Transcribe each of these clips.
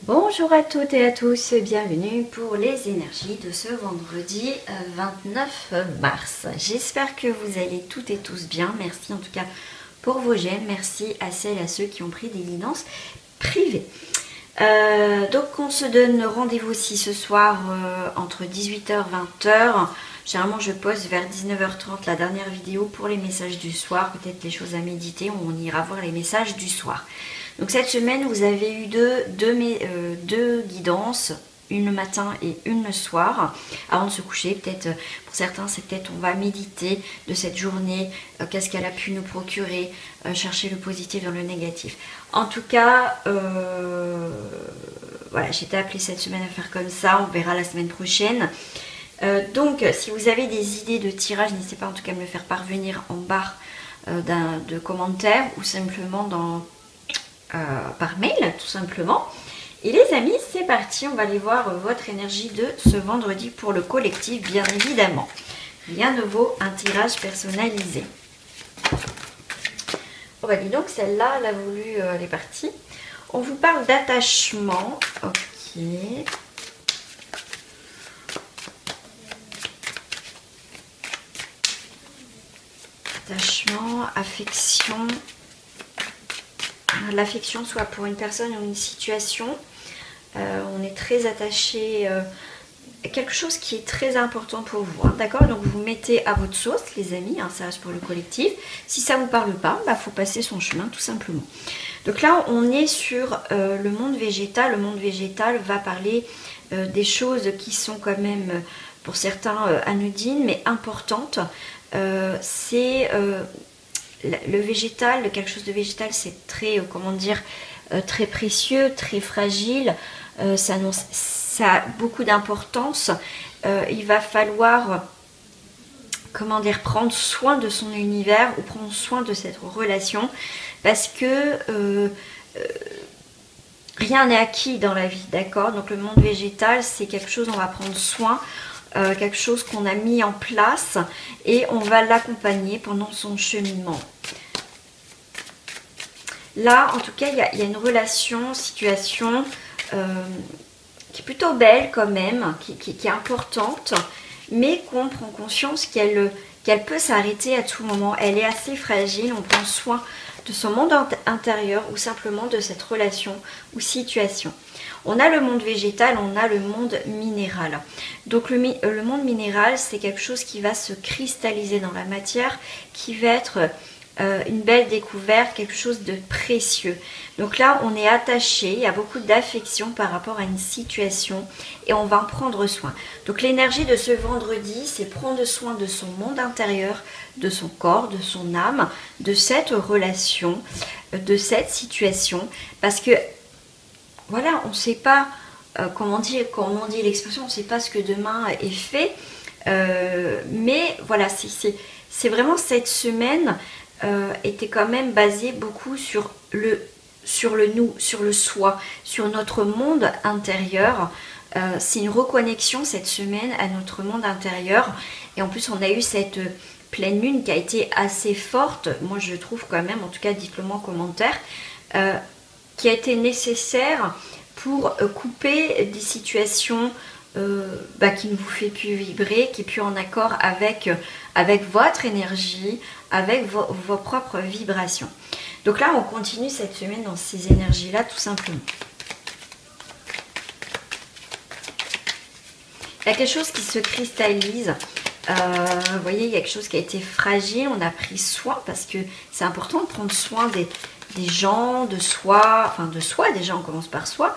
Bonjour à toutes et à tous, bienvenue pour les énergies de ce vendredi 29 mars. J'espère que vous allez toutes et tous bien. Merci en tout cas pour vos j'aime. Merci à celles et à ceux qui ont pris des guidances privées. Donc on se donne rendez-vous aussi ce soir entre 18h et 20h. Généralement je poste vers 19h30 la dernière vidéo pour les messages du soir. Peut-être les choses à méditer, on ira voir les messages du soir. Donc cette semaine, vous avez eu deux guidances, une le matin et une le soir, avant de se coucher. Peut-être, pour certains, c'est peut-être on va méditer de cette journée, qu'est-ce qu'elle a pu nous procurer, chercher le positif dans le négatif. En tout cas, voilà, j'étais appelée cette semaine à faire comme ça, on verra la semaine prochaine. Donc, si vous avez des idées de tirage, n'hésitez pas en tout cas à me le faire parvenir en barre de commentaires ou simplement par mail tout simplement. Et les amis, c'est parti, on va aller voir votre énergie de ce vendredi pour le collectif, bien évidemment. Rien ne vaut un tirage personnalisé. Oh bah dis donc, celle-là, elle a voulu, elle est partie. On vous parle d'attachement. Ok. Attachement, affection. L'affection soit pour une personne ou une situation, on est très attaché à quelque chose qui est très important pour vous, hein, d'accord? Donc vous mettez à votre sauce les amis, hein, ça reste pour le collectif. Si ça ne vous parle pas, bah, faut passer son chemin tout simplement. Donc là on est sur le monde végétal. Le monde végétal va parler des choses qui sont quand même pour certains anodines mais importantes. C'est le végétal, quelque chose de végétal, c'est très, comment dire, très précieux, très fragile. Ça a beaucoup d'importance. Il va falloir, comment dire, prendre soin de son univers ou prendre soin de cette relation parce que rien n'est acquis dans la vie, d'accord? Donc le monde végétal, c'est quelque chose, on va prendre soin. Quelque chose qu'on a mis en place et on va l'accompagner pendant son cheminement. Là, en tout cas, il y a une relation, situation qui est plutôt belle quand même, qui est importante, mais qu'on prend conscience qu'elle peut s'arrêter à tout moment. Elle est assez fragile, on prend soin de son monde intérieur ou simplement de cette relation ou situation. On a le monde végétal, on a le monde minéral. Donc le monde minéral, c'est quelque chose qui va se cristalliser dans la matière, qui va être une belle découverte, quelque chose de précieux. Donc là, on est attaché, il y a beaucoup d'affection par rapport à une situation et on va en prendre soin. Donc l'énergie de ce vendredi, c'est prendre soin de son monde intérieur, de son corps, de son âme, de cette relation, de cette situation. Parce que voilà, on ne sait pas, comment on dit l'expression, on ne sait pas ce que demain est fait. Mais voilà, c'est vraiment cette semaine était quand même basée beaucoup sur le nous, sur le soi, sur notre monde intérieur. C'est une reconnexion cette semaine à notre monde intérieur. Et en plus, on a eu cette pleine lune qui a été assez forte. Moi, je trouve quand même, en tout cas, dites-le moi en commentaire, qui a été nécessaire pour couper des situations qui ne vous fait plus vibrer, qui est plus en accord avec votre énergie, avec vos propres vibrations. Donc là, on continue cette semaine dans ces énergies-là, tout simplement. Il y a quelque chose qui se cristallise. Vous voyez, il y a quelque chose qui a été fragile. On a pris soin parce que c'est important de prendre soin des gens, de soi, enfin de soi déjà, on commence par soi,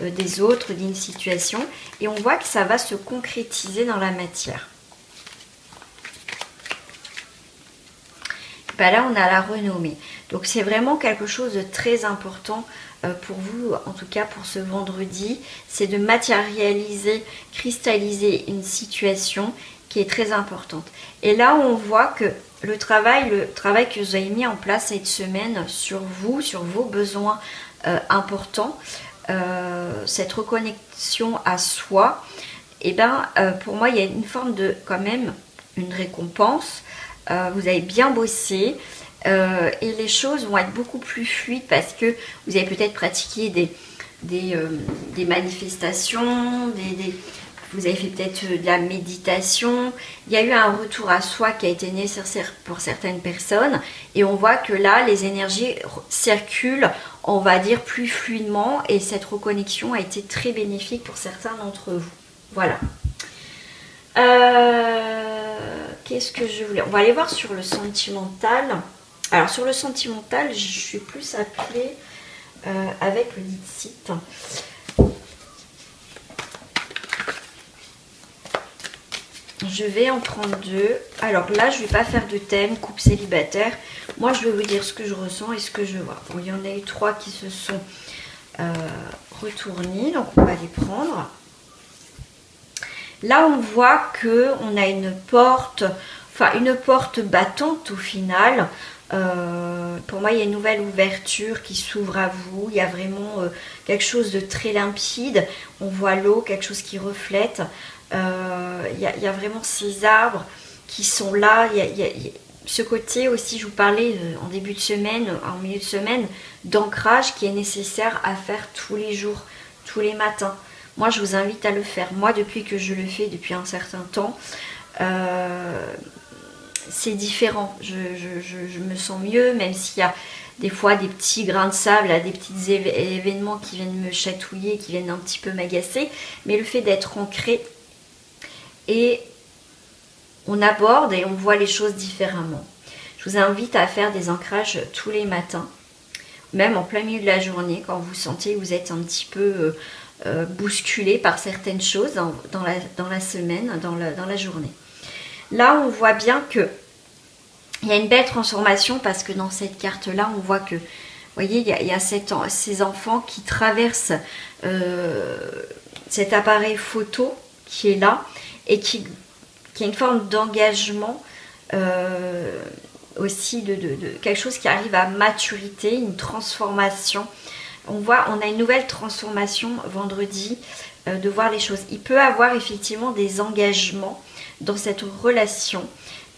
des autres, d'une situation. Et on voit que ça va se concrétiser dans la matière. Ben là, on a la renommée. Donc, c'est vraiment quelque chose de très important pour vous, en tout cas pour ce vendredi. C'est de matérialiser, cristalliser une situation qui est très importante. Et là, on voit que le travail que vous avez mis en place cette semaine sur vous, sur vos besoins importants, cette reconnexion à soi, et ben pour moi, il y a une forme de, quand même, une récompense. Vous avez bien bossé et les choses vont être beaucoup plus fluides parce que vous avez peut-être pratiqué des manifestations, vous avez fait peut-être de la méditation. Il y a eu un retour à soi qui a été nécessaire pour certaines personnes. Et on voit que là, les énergies circulent, on va dire, plus fluidement. Et cette reconnexion a été très bénéfique pour certains d'entre vous. Voilà. Qu'est-ce que je voulais... On va aller voir sur le sentimental. Alors, sur le sentimental, je suis plus appelée avec le Dixit. Je vais en prendre deux. Alors là, je ne vais pas faire de thème, couple célibataire. Moi, je vais vous dire ce que je ressens et ce que je vois. Bon, il y en a eu 3 qui se sont retournés, donc on va les prendre. Là, on voit qu'on a une porte, enfin une porte battante au final. Pour moi, il y a une nouvelle ouverture qui s'ouvre à vous. Il y a vraiment quelque chose de très limpide. On voit l'eau, quelque chose qui reflète. Il y a vraiment ces arbres qui sont là. Il y a ce côté aussi, je vous parlais en début de semaine, en milieu de semaine, d'ancrage qui est nécessaire à faire tous les jours, tous les matins. Moi, je vous invite à le faire. Moi, depuis que je le fais depuis un certain temps, c'est différent. Je me sens mieux, même s'il y a des fois des petits grains de sable, des petits événements qui viennent me chatouiller, qui viennent un petit peu m'agacer. Mais le fait d'être ancré, et on aborde et on voit les choses différemment. Je vous invite à faire des ancrages tous les matins, même en plein milieu de la journée, quand vous sentez que vous êtes un petit peu bousculé par certaines choses dans la semaine, dans la journée. Là, on voit bien que il y a une belle transformation parce que dans cette carte-là, on voit que, vous voyez, il y a ces enfants qui traversent cet appareil photo qui est là et qui a une forme d'engagement aussi de quelque chose qui arrive à maturité, une transformation. On a une nouvelle transformation vendredi, de voir les choses. Il peut avoir effectivement des engagements dans cette relation.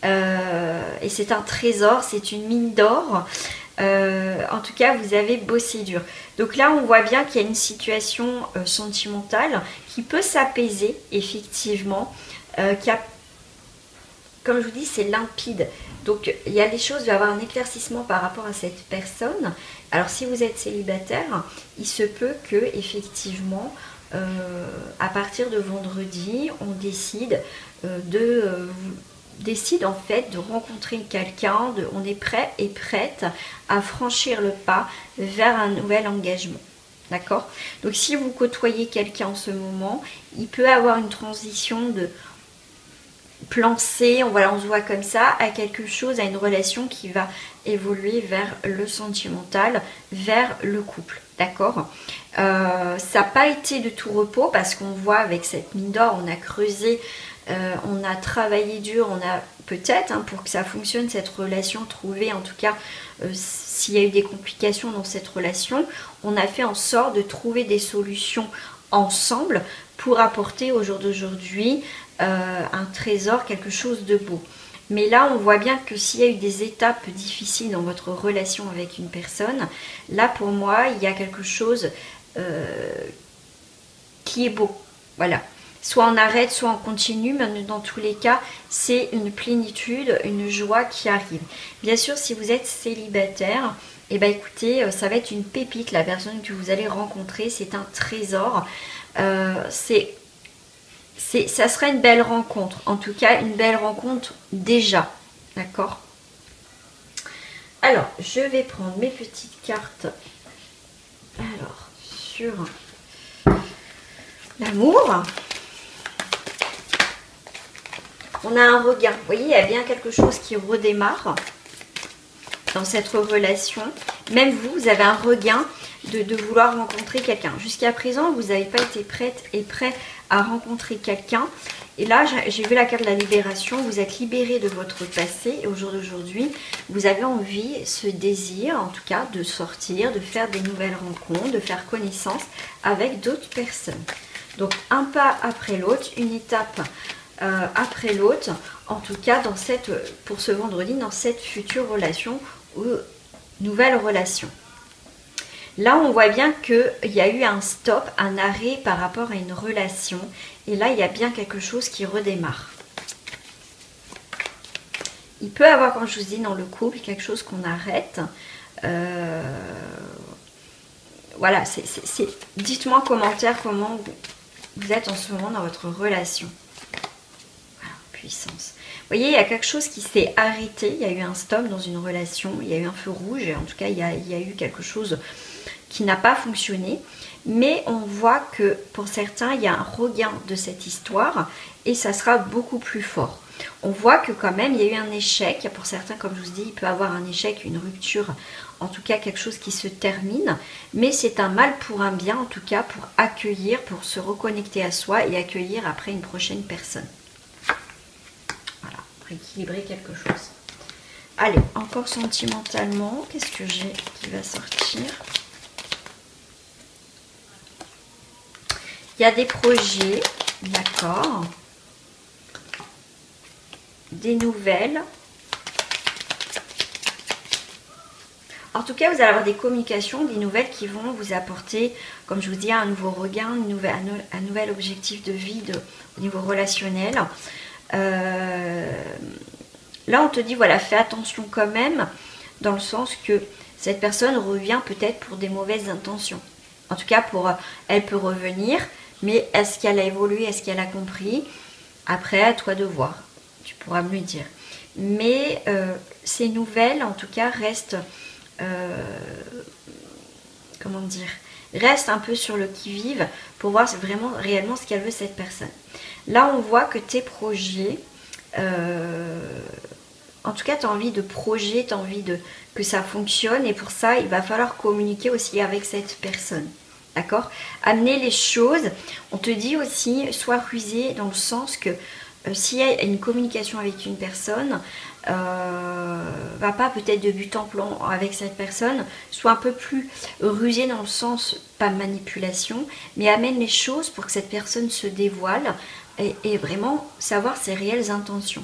Et c'est un trésor, c'est une mine d'or. En tout cas, vous avez bossé dur. Donc là, on voit bien qu'il y a une situation sentimentale qui peut s'apaiser, effectivement. Comme je vous dis, c'est limpide. Donc, il y a des choses, il va y avoir un éclaircissement par rapport à cette personne. Alors, si vous êtes célibataire, il se peut que, effectivement, à partir de vendredi, on décide en fait de rencontrer quelqu'un, on est prêt et prête à franchir le pas vers un nouvel engagement. D'accord? Donc si vous côtoyez quelqu'un en ce moment, il peut avoir une transition de plan C, on se voit comme ça, à quelque chose, à une relation qui va évoluer vers le sentimental, vers le couple. D'accord? Ça n'a pas été de tout repos parce qu'on voit avec cette mine d'or, on a creusé, on a travaillé dur, on a peut-être pour que ça fonctionne cette relation, trouver en tout cas s'il y a eu des complications dans cette relation, on a fait en sorte de trouver des solutions ensemble pour apporter au jour d'aujourd'hui un trésor, quelque chose de beau. Mais là, on voit bien que s'il y a eu des étapes difficiles dans votre relation avec une personne, là pour moi, il y a quelque chose qui est beau. Voilà. Soit on arrête, soit on continue, mais dans tous les cas, c'est une plénitude, une joie qui arrive. Bien sûr, si vous êtes célibataire, eh ben écoutez, ça va être une pépite, la personne que vous allez rencontrer, c'est un trésor. Ça sera une belle rencontre, en tout cas une belle rencontre déjà, d'accord? Alors, je vais prendre mes petites cartes. Alors, sur l'amour. On a un regain. Vous voyez, il y a bien quelque chose qui redémarre dans cette relation. Même vous avez un regain de vouloir rencontrer quelqu'un. Jusqu'à présent, vous n'avez pas été prête et prêt à rencontrer quelqu'un. Et là, j'ai vu la carte de la libération. Vous êtes libéré de votre passé. Et au jour d'aujourd'hui, vous avez envie, ce désir, en tout cas, de sortir, de faire des nouvelles rencontres, de faire connaissance avec d'autres personnes. Donc, un pas après l'autre, une étape après l'autre, en tout cas pour ce vendredi, dans cette future relation ou nouvelle relation. Là, on voit bien qu'il y a eu un stop, un arrêt par rapport à une relation. Et là, il y a bien quelque chose qui redémarre. Il peut y avoir, comme je vous dis, dans le couple, quelque chose qu'on arrête. Voilà, dites-moi en commentaire comment vous êtes en ce moment dans votre relation. Voilà, puissance. Vous voyez, il y a quelque chose qui s'est arrêté. Il y a eu un stop dans une relation. Il y a eu un feu rouge. En tout cas, il y a eu quelque chose qui n'a pas fonctionné. Mais on voit que pour certains, il y a un regain de cette histoire. Et ça sera beaucoup plus fort. On voit que quand même, il y a eu un échec. Pour certains, comme je vous dis, il peut y avoir un échec, une rupture. En tout cas, quelque chose qui se termine. Mais c'est un mal pour un bien, en tout cas, pour accueillir, pour se reconnecter à soi et accueillir après une prochaine personne. Voilà, pour équilibrer quelque chose. Allez, encore sentimentalement, qu'est-ce que j'ai qui va sortir? Il y a des projets, d'accord. Des nouvelles. En tout cas, vous allez avoir des communications, des nouvelles qui vont vous apporter, comme je vous dis, un nouveau regain, un nouvel objectif de vie au niveau relationnel. Là, on te dit, voilà, fais attention quand même, dans le sens que cette personne revient peut-être pour des mauvaises intentions. En tout cas, elle peut revenir, mais est-ce qu'elle a évolué, est-ce qu'elle a compris? Après, à toi de voir. Tu pourras me le dire. Mais ces nouvelles, en tout cas, restent, comment dire, restent un peu sur le qui-vive pour voir vraiment, réellement ce qu'elle veut cette personne. Là, on voit que tes projets, en tout cas, tu as envie de projet, tu as envie que ça fonctionne. Et pour ça, il va falloir communiquer aussi avec cette personne. D'accord? Amener les choses. On te dit aussi, sois rusé dans le sens que s'il y a une communication avec une personne, va pas peut-être de but en blanc avec cette personne, soit un peu plus rusé dans le sens, pas manipulation, mais amène les choses pour que cette personne se dévoile et vraiment savoir ses réelles intentions.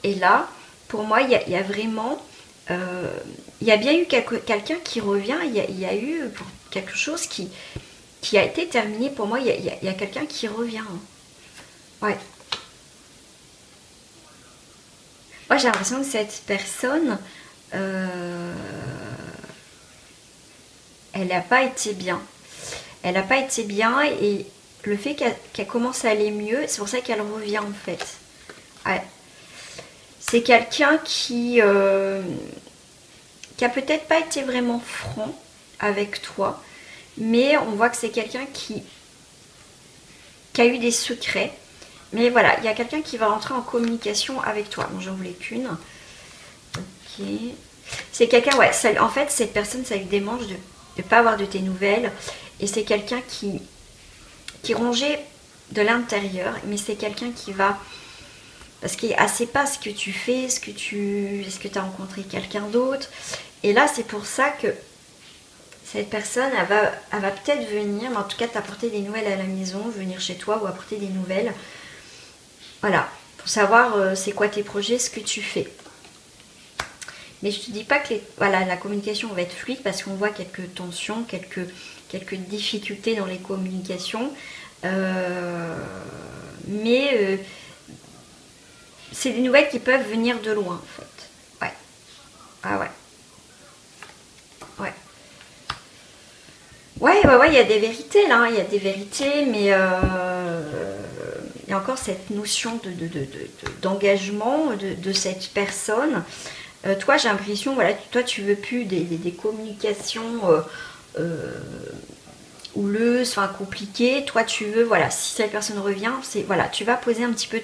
Et là, pour moi, il y a vraiment... il y a bien eu quelqu'un qui revient, il y a eu quelque chose qui a été terminé. Pour moi, il y a quelqu'un qui revient. Ouais. Moi, j'ai l'impression que cette personne, elle n'a pas été bien. Elle n'a pas été bien et le fait qu'elle commence à aller mieux, c'est pour ça qu'elle revient en fait. Ouais. C'est quelqu'un qui a peut-être pas été vraiment franc avec toi, mais on voit que c'est quelqu'un qui a eu des secrets. Mais voilà, il y a quelqu'un qui va rentrer en communication avec toi. Bon, j'en voulais qu'une. Ok. C'est quelqu'un, ouais, ça, en fait, cette personne, ça lui démange de ne pas avoir de tes nouvelles. Et c'est quelqu'un qui rongeait de l'intérieur, mais c'est quelqu'un qui va... Parce qu'il ne sait pas ce que tu fais, est-ce que tu as rencontré quelqu'un d'autre. Et là, c'est pour ça que cette personne, elle va peut-être venir, mais en tout cas t'apporter des nouvelles à la maison, venir chez toi ou apporter des nouvelles. Voilà, pour savoir c'est quoi tes projets, ce que tu fais. Mais je ne te dis pas que voilà, la communication va être fluide parce qu'on voit quelques tensions, quelques difficultés dans les communications. Mais c'est des nouvelles qui peuvent venir de loin en fait. Ouais. Ah ouais. Ouais. Ouais, il y a des vérités là, il y a des vérités, mais il y a encore cette notion d'engagement de cette personne. Toi, j'ai l'impression, voilà, toi, tu veux plus des communications houleuses, enfin compliquées. Toi, tu veux, voilà, si cette personne revient, c'est voilà, tu vas poser un petit peu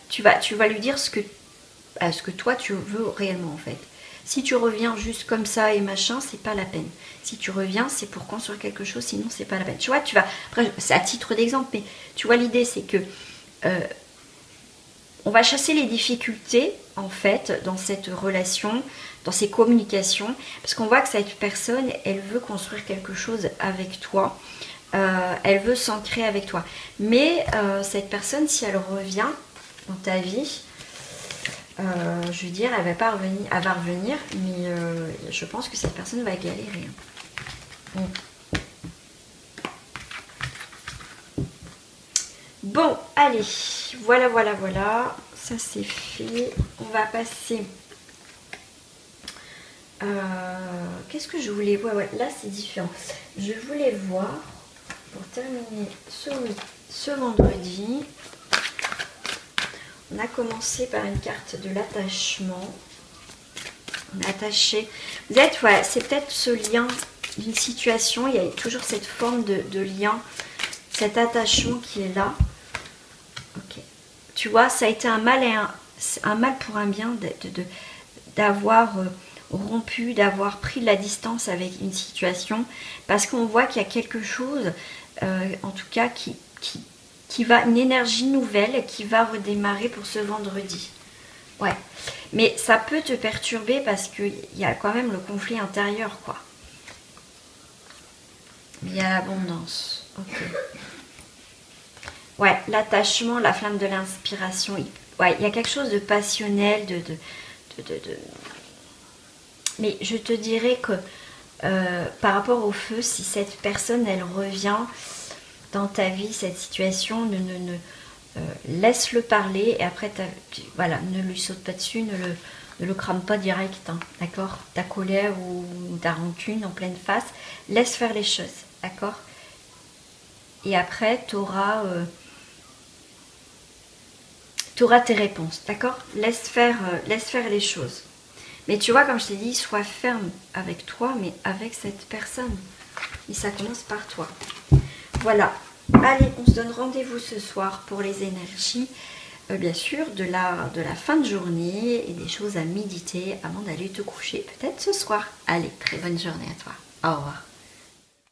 tu vas lui dire ce que toi tu veux réellement en fait. Si tu reviens juste comme ça et machin, c'est pas la peine. Si tu reviens, c'est pour construire quelque chose, sinon c'est pas la peine. Tu vois, après, c'est à titre d'exemple, mais tu vois, l'idée c'est que on va chasser les difficultés en fait dans cette relation, dans ces communications, parce qu'on voit que cette personne, elle veut construire quelque chose avec toi, elle veut s'ancrer avec toi. Mais cette personne, si elle revient dans ta vie, je veux dire, elle va pas revenir, elle va revenir, mais je pense que cette personne va galérer. Bon, allez, voilà, ça c'est fait. On va passer. Qu'est-ce que je voulais voir? Ouais, là c'est différent. Je voulais voir, pour terminer ce vendredi, on a commencé par une carte de l'attachement. On a attaché. Vous êtes, ouais, c'est peut-être ce lien d'une situation. Il y a toujours cette forme de lien, cet attachement qui est là. Ok. Tu vois, ça a été un mal et un mal pour un bien d'avoir rompu, d'avoir pris de la distance avec une situation, parce qu'on voit qu'il y a quelque chose, en tout cas, qui va, une énergie nouvelle qui va redémarrer pour ce vendredi. Ouais, mais ça peut te perturber parce qu'il y a quand même le conflit intérieur, quoi. Il y a l'abondance. Ok. Ouais, l'attachement, la flamme de l'inspiration. Ouais, il y a quelque chose de passionnel, Mais je te dirais que par rapport au feu, si cette personne, elle revient dans ta vie, cette situation, laisse-le parler et après, voilà, ne lui saute pas dessus, ne le crame pas direct, hein, d'accord? Ta colère ou ta rancune en pleine face, laisse faire les choses, d'accord? Et après, tu auras tes réponses, d'accord? Laisse faire les choses. Mais tu vois, comme je t'ai dit, sois ferme avec toi, mais avec cette personne. Et ça commence par toi. Voilà. Allez, on se donne rendez-vous ce soir pour les énergies, bien sûr, de la fin de journée et des choses à méditer avant d'aller te coucher, peut-être ce soir. Allez, très bonne journée à toi. Au revoir.